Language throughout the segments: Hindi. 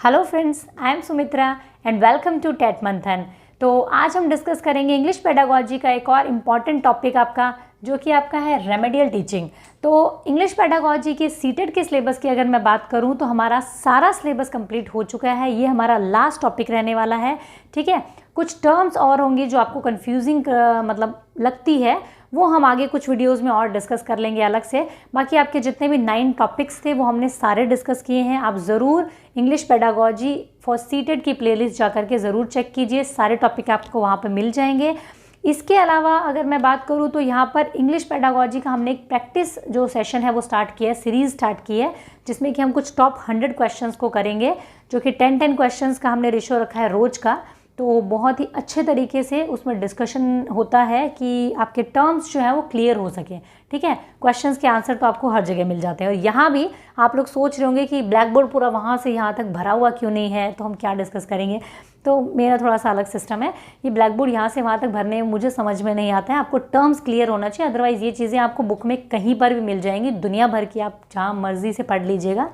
Hello friends, I am Sumitra and welcome to TET Manthan. तो आज हम डिस्कस करेंगे इंग्लिश पेडागोजी का एक और इम्पॉर्टेंट टॉपिक आपका, जो कि आपका है रेमेडियल टीचिंग। तो इंग्लिश पेडागोजी के सीटेड के सिलेबस की अगर मैं बात करूं तो हमारा सारा सिलेबस कंप्लीट हो चुका है। ये हमारा लास्ट टॉपिक रहने वाला है, ठीक है। कुछ टर्म्स और होंगी जो आपको कंफ्यूजिंग मतलब लगती है, वो हम आगे कुछ वीडियोस में और डिस्कस कर लेंगे अलग से। बाकी आपके जितने भी 9 टॉपिक्स थे वो हमने सारे डिस्कस किए हैं। आप ज़रूर इंग्लिश पेडागोजी फॉर सीटेड की प्लेलिस्ट जा करके ज़रूर चेक कीजिए, सारे टॉपिक आपको वहाँ पे मिल जाएंगे। इसके अलावा अगर मैं बात करूँ तो यहाँ पर इंग्लिश पेडागोजी का हमने एक प्रैक्टिस जो सेशन है वो स्टार्ट किया है, सीरीज़ स्टार्ट की है, जिसमें कि हम कुछ टॉप 100 क्वेश्चंस को करेंगे, जो कि 10-10 क्वेश्चंस का हमने रेशो रखा है रोज़ का। तो बहुत ही अच्छे तरीके से उसमें डिस्कशन होता है कि आपके टर्म्स जो है वो क्लियर हो सके, ठीक है। क्वेश्चंस के आंसर तो आपको हर जगह मिल जाते हैं। और यहाँ भी आप लोग सोच रहे होंगे कि ब्लैक बोर्ड पूरा वहाँ से यहाँ तक भरा हुआ क्यों नहीं है, तो हम क्या डिस्कस करेंगे। तो मेरा थोड़ा सा अलग सिस्टम है, ये ब्लैक बोर्ड यहाँ से वहाँ तक भरने में मुझे समझ में नहीं आता है। आपको टर्म्स क्लियर होना चाहिए, अदरवाइज़ ये चीज़ें आपको बुक में कहीं पर भी मिल जाएंगी, दुनिया भर की, आप जहाँ मर्जी से पढ़ लीजिएगा।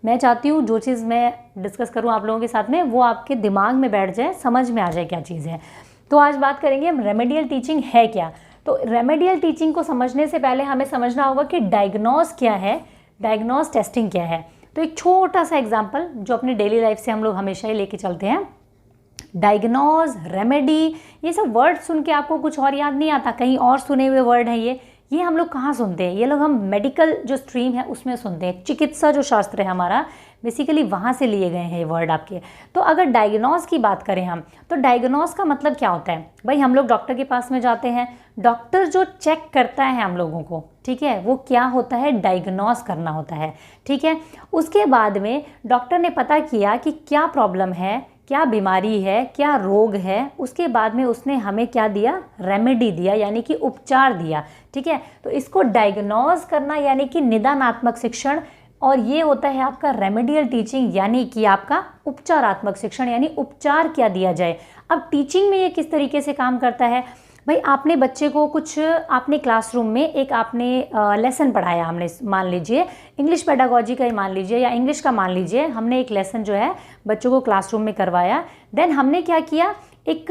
मैं चाहती हूँ जो चीज़ मैं डिस्कस करूँ आप लोगों के साथ में वो आपके दिमाग में बैठ जाए, समझ में आ जाए क्या चीज़ है। तो आज बात करेंगे हम रेमेडियल टीचिंग है क्या। तो रेमेडियल टीचिंग को समझने से पहले हमें समझना होगा कि डायग्नोस क्या है, डायग्नोस टेस्टिंग क्या है। तो एक छोटा सा एग्जाम्पल जो अपनी डेली लाइफ से हम लोग हमेशा ही लेके चलते हैं। डायग्नोज, रेमेडी, ये सब वर्ड सुन के आपको कुछ और याद नहीं आता, कहीं और सुने हुए वर्ड हैं ये हम लोग कहाँ सुनते हैं, ये लोग हम मेडिकल जो स्ट्रीम है उसमें सुनते हैं। चिकित्सा जो शास्त्र है हमारा, बेसिकली वहाँ से लिए गए हैं ये वर्ड आपके। तो अगर डायग्नोज की बात करें हम, तो डायग्नोज का मतलब क्या होता है भाई, हम लोग डॉक्टर के पास में जाते हैं, डॉक्टर जो चेक करता है हम लोगों को, ठीक है, वो क्या होता है, डायग्नोज करना होता है, ठीक है। उसके बाद में डॉक्टर ने पता किया कि क्या प्रॉब्लम है, क्या बीमारी है, क्या रोग है, उसके बाद में उसने हमें क्या दिया, रेमेडी दिया, यानी कि उपचार दिया, ठीक है। तो इसको डायग्नोज करना यानी कि निदानात्मक शिक्षण, और ये होता है आपका रेमेडियल टीचिंग, यानी कि आपका उपचारात्मक शिक्षण, यानी उपचार क्या दिया जाए। अब टीचिंग में ये किस तरीके से काम करता है भाई, आपने बच्चे को कुछ, आपने क्लासरूम में एक आपने लेसन पढ़ाया, हमने मान लीजिए इंग्लिश पेडागोजी का ही मान लीजिए या इंग्लिश का मान लीजिए, हमने एक लेसन जो है बच्चों को क्लासरूम में करवाया। देन हमने क्या किया, एक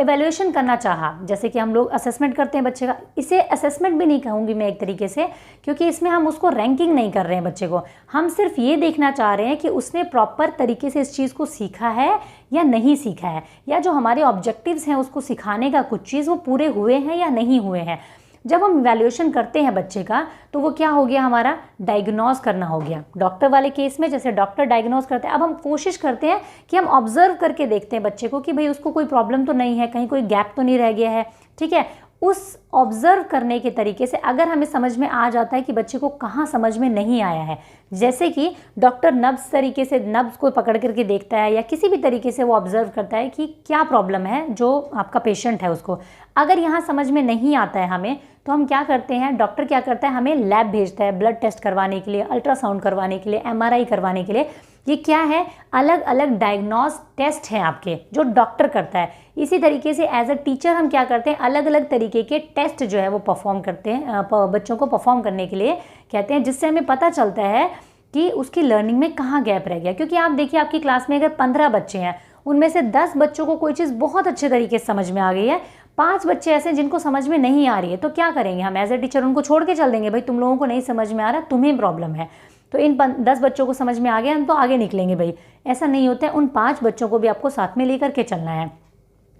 एवेल्यूएशन करना चाहा, जैसे कि हम लोग असेसमेंट करते हैं बच्चे का। इसे असेसमेंट भी नहीं कहूँगी मैं एक तरीके से, क्योंकि इसमें हम उसको रैंकिंग नहीं कर रहे हैं बच्चे को, हम सिर्फ ये देखना चाह रहे हैं कि उसने प्रॉपर तरीके से इस चीज़ को सीखा है या नहीं सीखा है, या जो हमारे ऑब्जेक्टिव्स हैं उसको सिखाने का कुछ चीज़ वो पूरे हुए हैं या नहीं हुए हैं। जब हम इवैल्यूएशन करते हैं बच्चे का, तो वो क्या हो गया, हमारा डायग्नोज करना हो गया। डॉक्टर वाले केस में जैसे डॉक्टर डायग्नोज करते हैं, अब हम कोशिश करते हैं कि हम ऑब्जर्व करके देखते हैं बच्चे को कि भाई उसको कोई प्रॉब्लम तो नहीं है, कहीं कोई गैप तो नहीं रह गया है, ठीक है। उस ऑब्जर्व करने के तरीके से अगर हमें समझ में आ जाता है कि बच्चे को कहाँ समझ में नहीं आया है, जैसे कि डॉक्टर नब्ज तरीके से नब्ज को पकड़ करके देखता है, या किसी भी तरीके से वो ऑब्जर्व करता है कि क्या प्रॉब्लम है जो आपका पेशेंट है उसको, अगर यहाँ समझ में नहीं आता है हमें, तो हम क्या करते हैं, डॉक्टर क्या करता है, हमें लैब भेजता है ब्लड टेस्ट करवाने के लिए, अल्ट्रासाउंड करवाने के लिए, MRI करवाने के लिए। ये क्या है, अलग अलग डायग्नोज टेस्ट हैं आपके जो डॉक्टर करता है। इसी तरीके से एज अ टीचर हम क्या करते हैं, अलग अलग तरीके के टेस्ट जो है वो परफॉर्म करते हैं, बच्चों को परफॉर्म करने के लिए कहते हैं, जिससे हमें पता चलता है कि उसकी लर्निंग में कहाँ गैप रह गया। क्योंकि आप देखिए आपकी क्लास में अगर 15 बच्चे हैं, उनमें से 10 बच्चों को कोई चीज़ बहुत अच्छे तरीके से समझ में आ गई है, 5 बच्चे ऐसे हैं जिनको समझ में नहीं आ रही है, तो क्या करेंगे हम एज ए टीचर, उनको छोड़ के चल देंगे, भाई तुम लोगों को नहीं समझ में आ रहा, तुम्हें प्रॉब्लम है। तो इन 10 बच्चों को समझ में आ गया, हम तो आगे निकलेंगे भाई, ऐसा नहीं होता है। उन 5 बच्चों को भी आपको साथ में लेकर के चलना है।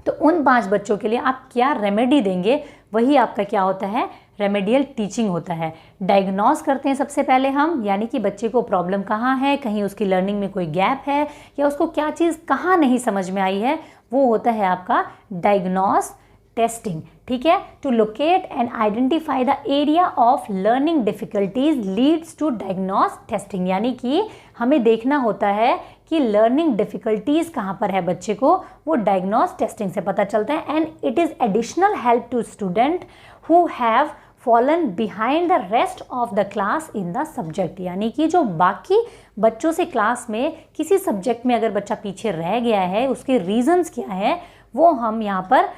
तो उन 5 बच्चों के लिए आप क्या रेमेडी देंगे, वही आपका क्या होता है, रेमेडियल टीचिंग होता है। डायग्नोज करते हैं सबसे पहले हम, यानी कि बच्चे को प्रॉब्लम कहाँ है, कहीं उसकी लर्निंग में कोई गैप है, या उसको क्या चीज़ कहाँ नहीं समझ में आई है, वो होता है आपका डायग्नोज टेस्टिंग, ठीक है। To locate and identify the area of learning difficulties leads to diagnose testing, यानी कि हमें देखना होता है कि लर्निंग डिफिकल्टीज कहाँ पर है बच्चे को, वो डायग्नोज टेस्टिंग से पता चलता है। And it is additional help to student who have fallen behind the rest of the class in the subject, यानी कि जो बाकी बच्चों से क्लास में किसी सब्जेक्ट में अगर बच्चा पीछे रह गया है, उसके रीजंस क्या है, वो हम यहाँ पर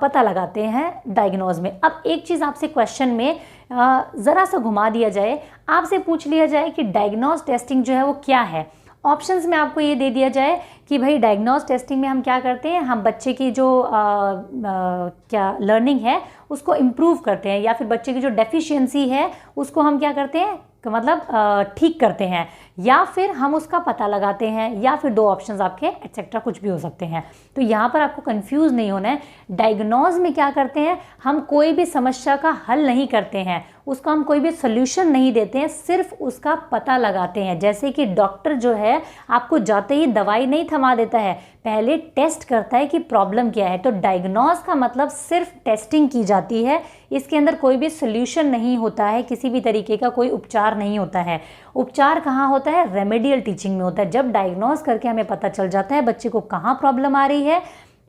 पता लगाते हैं डायग्नोज में। अब एक चीज़ आपसे क्वेश्चन में ज़रा सा घुमा दिया जाए, आपसे पूछ लिया जाए कि डायग्नोज टेस्टिंग जो है वो क्या है, ऑप्शंस में आपको ये दे दिया जाए कि भाई डायग्नोस टेस्टिंग में हम क्या करते हैं, हम बच्चे की जो क्या लर्निंग है उसको इम्प्रूव करते हैं, या फिर बच्चे की जो डेफिशिएंसी है उसको हम क्या करते हैं मतलब ठीक करते हैं, या फिर हम उसका पता लगाते हैं, या फिर 2 ऑप्शंस आपके एक्सेट्रा कुछ भी हो सकते हैं। तो यहाँ पर आपको कंफ्यूज नहीं होना है। डायग्नोज में क्या करते हैं, हम कोई भी समस्या का हल नहीं करते हैं, उसका हम कोई भी सोल्यूशन नहीं देते हैं, सिर्फ उसका पता लगाते हैं। जैसे कि डॉक्टर जो है आपको जाते ही दवाई नहीं थमा देता है, पहले टेस्ट करता है कि प्रॉब्लम क्या है। तो डायग्नोज का मतलब सिर्फ टेस्टिंग की जाती है, इसके अंदर कोई भी सोल्यूशन नहीं होता है, किसी भी तरीके का कोई उपचार नहीं होता है। उपचार कहाँ होता है, रेमेडियल टीचिंग में होता है। जब डायग्नोज करके हमें पता चल जाता है बच्चे को कहाँ प्रॉब्लम आ रही है,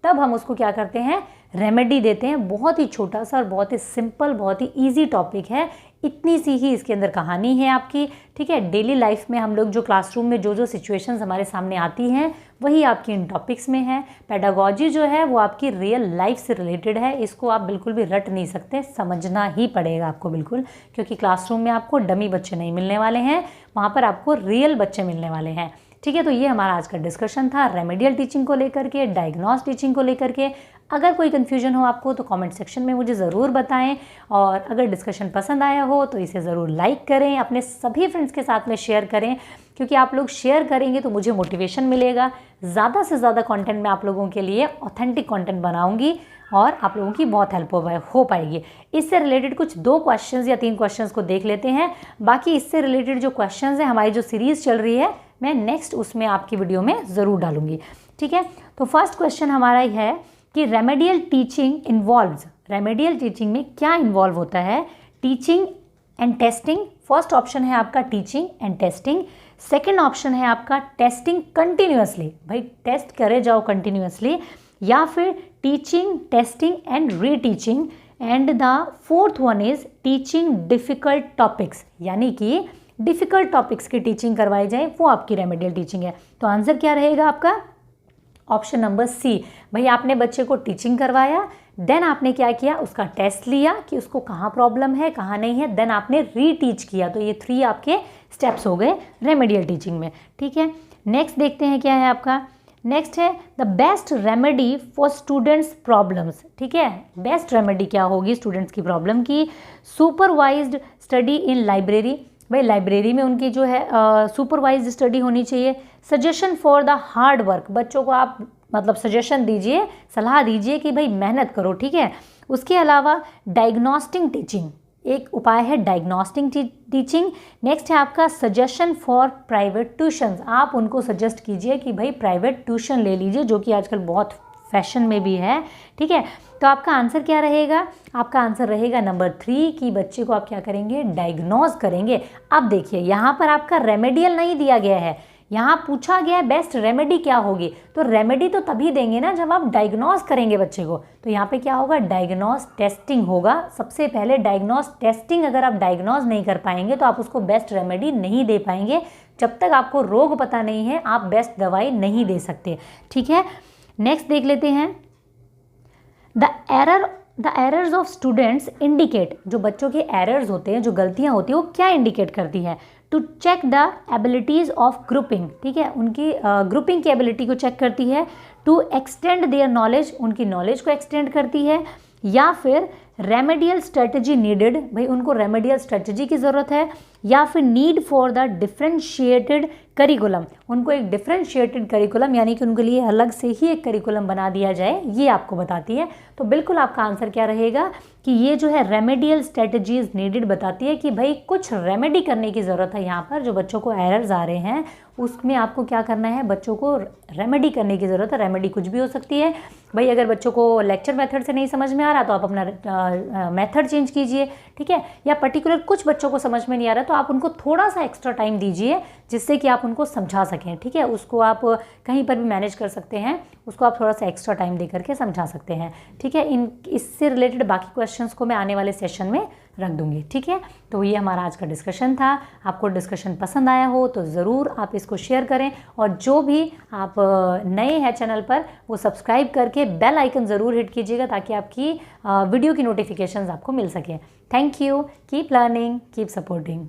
तब हम उसको क्या करते हैं, रेमेडी देते हैं। बहुत ही छोटा सा और बहुत ही सिंपल, बहुत ही ईजी टॉपिक है, इतनी सी ही इसके अंदर कहानी है आपकी, ठीक है। डेली लाइफ में हम लोग जो क्लासरूम में जो सिचुएशंस हमारे सामने आती हैं वही आपकी इन टॉपिक्स में है। पेडागोजी जो है वो आपकी रियल लाइफ से रिलेटेड है, इसको आप बिल्कुल भी रट नहीं सकते, समझना ही पड़ेगा आपको बिल्कुल, क्योंकि क्लासरूम में आपको डमी बच्चे नहीं मिलने वाले हैं, वहाँ पर आपको रियल बच्चे मिलने वाले हैं, ठीक है। तो ये हमारा आज का डिस्कशन था रेमेडियल टीचिंग को लेकर के, डायग्नोस टीचिंग को लेकर के। अगर कोई कन्फ्यूजन हो आपको तो कमेंट सेक्शन में मुझे ज़रूर बताएं, और अगर डिस्कशन पसंद आया हो तो इसे ज़रूर लाइक करें, अपने सभी फ्रेंड्स के साथ में शेयर करें, क्योंकि आप लोग शेयर करेंगे तो मुझे मोटिवेशन मिलेगा। ज़्यादा से ज़्यादा कंटेंट मैं आप लोगों के लिए ऑथेंटिक कंटेंट बनाऊंगी और आप लोगों की बहुत हेल्प हो पाएगी। इससे रिलेटेड कुछ 2 क्वेश्चंस या 3 क्वेश्चंस को देख लेते हैं। बाकी इससे रिलेटेड जो क्वेश्चंस हैं, हमारी जो सीरीज़ चल रही है, मैं नेक्स्ट उसमें आपकी वीडियो में ज़रूर डालूंगी, ठीक है। तो फर्स्ट क्वेश्चन हमारा है कि remedial teaching involves, remedial teaching में क्या इन्वॉल्व होता है, teaching and testing. First option है आपका teaching and testing, second option है आपका टेस्टिंग कंटिन्यूअसली, भाई टेस्ट करे जाओ कंटिन्यूअसली, या फिर teaching, testing and reteaching, and the fourth one is teaching difficult topics, यानी कि डिफ़िकल्ट टॉपिक्स की टीचिंग करवाई जाए, वो आपकी रेमेडियल टीचिंग है। तो आंसर क्या रहेगा आपका, ऑप्शन नंबर सी। भाई आपने बच्चे को टीचिंग करवाया, देन आपने क्या किया, उसका टेस्ट लिया कि उसको कहाँ प्रॉब्लम है कहाँ नहीं है, देन आपने रीटीच किया। तो ये 3 आपके स्टेप्स हो गए रेमेडियल टीचिंग में, ठीक है। नेक्स्ट देखते हैं क्या है आपका, नेक्स्ट है the best remedy for students problems, ठीक है। बेस्ट रेमेडी क्या होगी स्टूडेंट्स की प्रॉब्लम की, सुपरवाइज्ड स्टडी इन लाइब्रेरी, भाई लाइब्रेरी में उनकी जो है सुपरवाइज्ड स्टडी होनी चाहिए। Suggestion for the hard work, बच्चों को आप मतलब सजेशन दीजिए, सलाह दीजिए कि भाई मेहनत करो, ठीक है। उसके अलावा डायग्नोस्टिक टीचिंग, एक उपाय है डायग्नोस्टिक टीचिंग। नेक्स्ट है आपका सजेशन फॉर प्राइवेट ट्यूशंस, आप उनको सजेस्ट कीजिए कि भाई प्राइवेट ट्यूशन ले लीजिए, जो कि आजकल बहुत फैशन में भी है, ठीक है। तो आपका आंसर क्या रहेगा, आपका आंसर रहेगा नंबर 3 कि बच्चे को आप क्या करेंगे, डायग्नोज करेंगे। अब देखिए यहाँ पर आपका रेमेडियल नहीं दिया गया है, यहाँ पूछा गया है बेस्ट रेमेडी क्या होगी, तो रेमेडी तो तभी देंगे ना जब आप डायग्नोज करेंगे बच्चे को। तो यहाँ पे क्या होगा, डायग्नोज टेस्टिंग होगा सबसे पहले। डायग्नोज टेस्टिंग अगर आप डायग्नोज नहीं कर पाएंगे तो आप उसको बेस्ट रेमेडी नहीं दे पाएंगे। जब तक आपको रोग पता नहीं है आप बेस्ट दवाई नहीं दे सकते, ठीक है। नेक्स्ट देख लेते हैं, the errors of students indicate, जो बच्चों के एरर्स होते हैं, जो गलतियां होती है, वो क्या इंडिकेट करती है, to check the abilities of grouping, ठीक है, उनकी ग्रुपिंग की एबिलिटी को चेक करती है। टू एक्सटेंड देयर नॉलेज, उनकी नॉलेज को एक्सटेंड करती है। या फिर रेमेडियल स्ट्रेटजी नीडेड, भाई उनको रेमेडियल स्ट्रेटजी की ज़रूरत है। या फिर need for the differentiated curriculum, उनको एक डिफ्रेंशिएटेड करिकुलम यानी कि उनके लिए अलग से ही एक करिकुलम बना दिया जाए, ये आपको बताती है। तो बिल्कुल आपका आंसर क्या रहेगा कि ये जो है रेमेडियल स्ट्रेटजीज नीडेड बताती है कि भाई कुछ रेमेडी करने की ज़रूरत है यहाँ पर, जो बच्चों को एरर्स आ रहे हैं उसमें आपको क्या करना है, बच्चों को रेमेडी करने की ज़रूरत है। रेमेडी कुछ भी हो सकती है, भाई अगर बच्चों को लेक्चर मेथड से नहीं समझ में आ रहा तो आप अपना मेथड चेंज कीजिए, ठीक है। या पर्टिकुलर कुछ बच्चों को समझ में नहीं आ रहा तो आप उनको थोड़ा सा एक्स्ट्रा टाइम दीजिए जिससे कि आप उनको समझा सकें, ठीक है। उसको आप कहीं पर भी मैनेज कर सकते हैं, उसको आप थोड़ा सा एक्स्ट्रा टाइम दे करके समझा सकते हैं, ठीक है। इससे रिलेटेड बाकी क्वेश्चंस को मैं आने वाले सेशन में रख दूंगी, ठीक है। तो ये हमारा आज का डिस्कशन था। आपको डिस्कशन पसंद आया हो तो ज़रूर आप इसको शेयर करें, और जो भी आप नए हैं चैनल पर वो सब्सक्राइब करके बेल आइकन ज़रूर हिट कीजिएगा ताकि आपकी वीडियो की नोटिफिकेशंस आपको मिल सके। Thank you, keep learning, keep supporting.